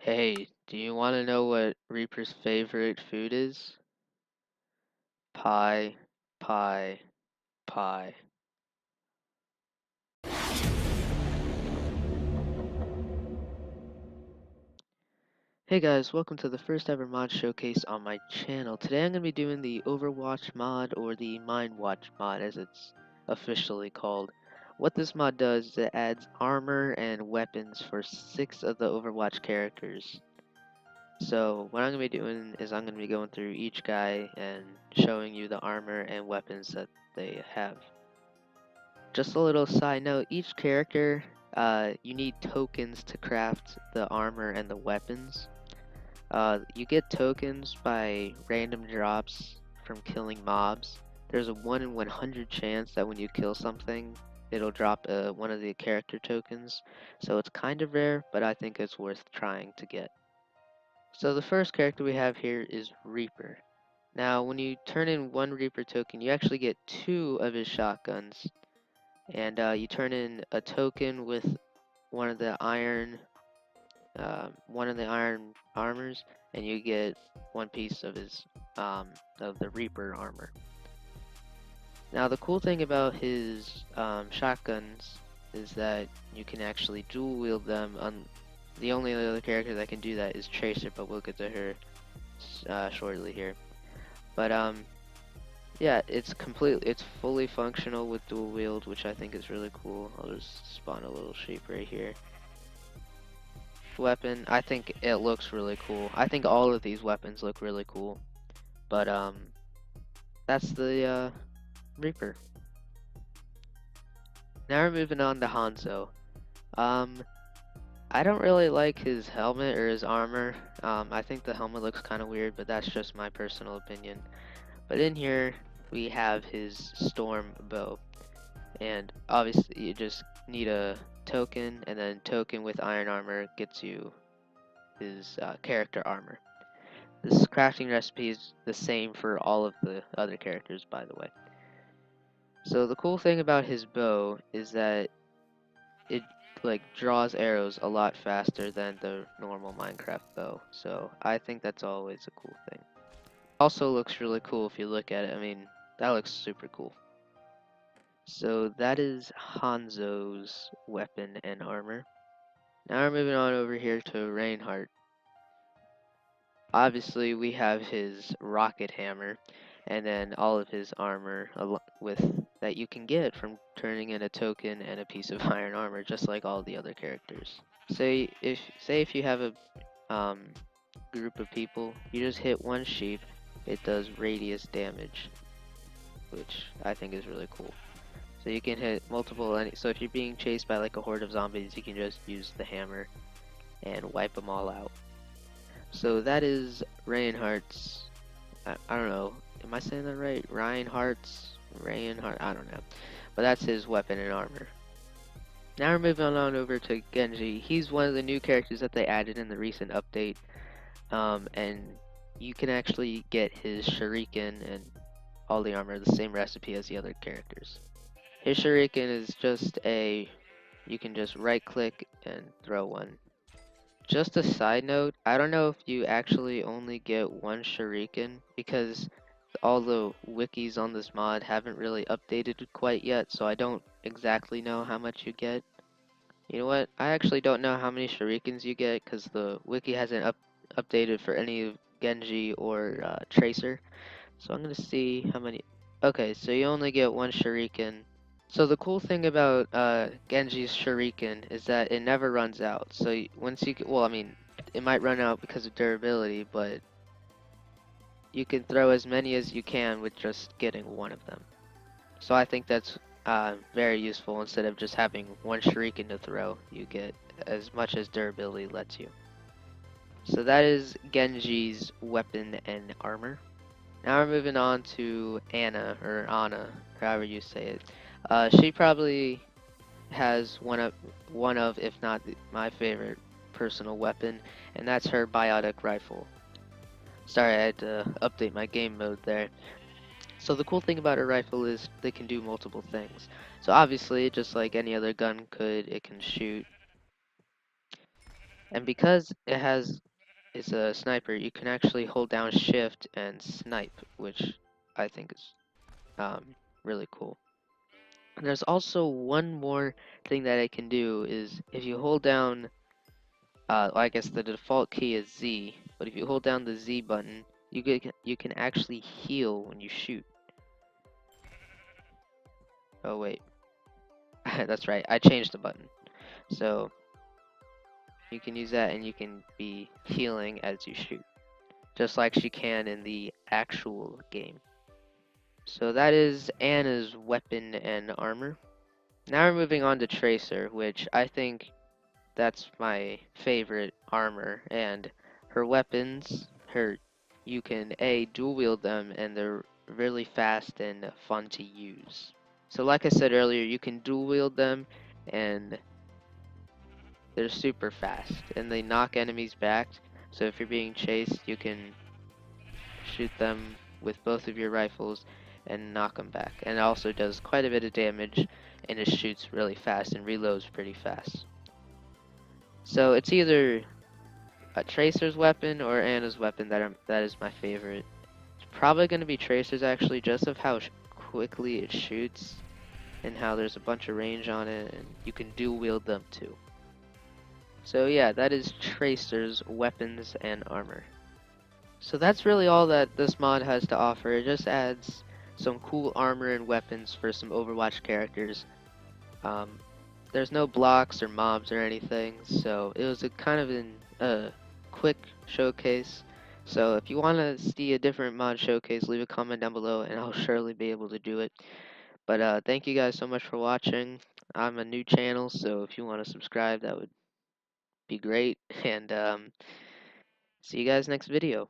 Hey, do you want to know what Reaper's favorite food is? Pie, pie, pie. Hey guys, welcome to the first ever mod showcase on my channel. Today I'm going to be doing the Overwatch mod, or the Mind Watch mod as it's officially called. What this mod does is it adds armor and weapons for 6 of the Overwatch characters. So what I'm going to be doing is I'm going to be going through each guy and showing you the armor and weapons that they have. Just a little side note, each character, you need tokens to craft the armor and the weapons. You get tokens by random drops from killing mobs. There's a 1 in 100 chance that when you kill something, it'll drop one of the character tokens. So it's kind of rare, but I think it's worth trying to get. So the first character we have here is Reaper. Now, when you turn in 1 Reaper token, you actually get 2 of his shotguns. And you turn in a token with one of the iron armors, and you get 1 piece of his of the Reaper armor. Now the cool thing about his shotguns is that you can actually dual wield them. The only other character that can do that is Tracer, but we'll get to her shortly here. But yeah, it's fully functional with dual wield, which I think is really cool. I'll just spawn a little sheep right here. Weapon, I think it looks really cool. I think all of these weapons look really cool. But that's the Reaper. Now we're moving on to Hanzo. I don't really like his helmet or his armor. I think the helmet looks kind of weird, but that's just my personal opinion. But in here we have his storm bow, and obviously you just need a token, and then token with iron armor gets you his character armor. This crafting recipe is the same for all of the other characters, by the way. So the cool thing about his bow is that it draws arrows a lot faster than the normal Minecraft bow. So I think that's always a cool thing. Also looks really cool if you look at it. I mean, that looks super cool. So that is Hanzo's weapon and armor. Now we're moving on over here to Reinhardt. Obviously we have his rocket hammer, and then all of his armor that you can get from turning in a token and a piece of iron armor, just like all the other characters. Say if you have a group of people, you just hit 1 sheep, it does radius damage, which I think is really cool. So you can hit so if you're being chased by like a horde of zombies, you can just use the hammer and wipe them all out. So that is Reinhardt's, I don't know, am I saying that right? Reinhardt, I don't know. But that's his weapon and armor. Now we're moving on over to Genji. He's one of the new characters that they added in the recent update. And you can actually get his shuriken and all the armor the same recipe as the other characters. His shuriken is you can just right click and throw one. Just a side note, I don't know if you actually only get 1 shuriken, because all the wikis on this mod haven't really updated quite yet, so I don't exactly know how much you get. You know what? I actually don't know how many shurikens you get, because the wiki hasn't updated for any of Genji or Tracer. So I'm gonna see how many. Okay, so you only get 1 shuriken. So the cool thing about Genji's shuriken is that it never runs out. So once you get, well, I mean, it might run out because of durability, but you can throw as many as you can with just getting 1 of them. So I think that's very useful. Instead of just having 1 shuriken to throw, you get as much as durability lets you. So that is Genji's weapon and armor. Now we're moving on to Anna, or Anna, however you say it. She probably has one of, if not my favorite personal weapon, and that's her biotic rifle. Sorry, I had to update my game mode there. So the cool thing about her rifle is they can do multiple things. So obviously, just like any other gun could, it can shoot And because it's a sniper, you can actually hold down shift and snipe, which I think is really cool. And there's also one more thing that it can do is if you hold down, I guess the default key is Z, but if you hold down the Z button, you can actually heal when you shoot. Oh wait, that's right, I changed the button. So you can use that and you can be healing as you shoot, just like she can in the actual game. So that is Anna's weapon and armor. Now we're moving on to Tracer, which I think that's my favorite armor, and her weapons, you can dual wield them, and they're really fast and fun to use. So like I said earlier, you can dual wield them, and they're super fast, and they knock enemies back. So if you're being chased, you can shoot them with both of your rifles and knock them back. And it also does quite a bit of damage, and it shoots really fast and reloads pretty fast. So it's either a Tracer's weapon or Anna's weapon that is my favorite. It's probably going to be Tracer's actually, just of how quickly it shoots and how there's a bunch of range on it, and you can dual wield them too. So yeah, that is Tracer's weapons and armor. So that's really all that this mod has to offer. It just adds some cool armor and weapons for some Overwatch characters. There's no blocks or mobs or anything, so it was a kind of a quick showcase. So if you want to see a different mod showcase, leave a comment down below and I'll surely be able to do it. But thank you guys so much for watching. I'm a new channel, so if you want to subscribe, that would be great. And see you guys next video.